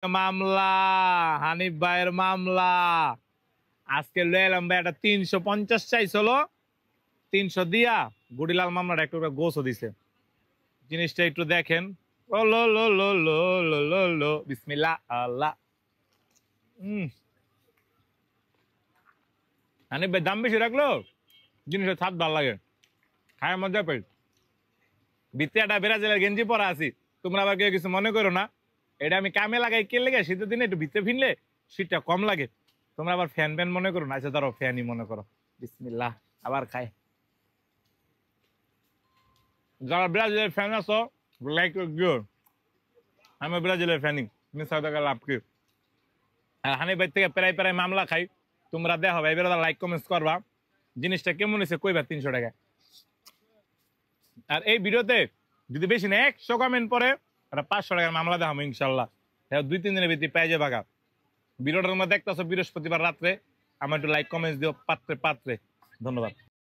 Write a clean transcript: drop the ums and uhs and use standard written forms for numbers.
মামলা, হানিফ ভাইয়ের মামলা। আজকে লইলাম ভাই একটা 350 চাইছিল, 300 দিয়া গুডিলাল মামলাটা একটু গোছও দিছে। জিনিসটা একটু দেখেন। ও লো লো লো লো লো লো লো বিসমিল্লাহ আল্লাহ। হানিফ ভাই দাম বেশি রাখলো, জিনিসের স্বাদ ভালো লাগে, খায় মজা পাই। ভিতরে একটা ব্রাজিলের গেঞ্জি পরা আছি, তোমরা আবার কেউ কিছু মনে করো না। এটা আমি কামে লাগাই কে লেগে, শীতের দিনে একটু ভিতরে ফিনলে শীতটা কম লাগে। তোমরা আবার ফ্যান ফ্যান মনে করো না, আচ্ছা ধরো ফ্যানই মনে করো। বিসমিল্লাহ, আবার খায়। যারা ব্রাজিলের ফ্যান আছো, লাইক দিও। আমি ব্রাজিলের ফ্যানই, মিস টাকা লাভ কি। আর হানিফ ভাই থেকে প্রায় প্রায় মামলা খাই। তোমরা দেখো ভাই, বেরোদা লাইক কমেন্টস করবা, জিনিসটা কেমন হয়েছে কইবা 300 টাকা। আর এই ভিডিওতে যদি বেশি না 100 কমেন্ট পরে একটা 500 টাকার মামলা দেখাবো ইনশাল্লাহ। 2-3 দিনের ভিতরে পেয়ে যাবে। ভিডিওটার মধ্যে দেখতেছো বৃহস্পতিবার রাত্রে। আমার একটু লাইক কমেন্টস দিও পাত্রে পাত্রে। ধন্যবাদ।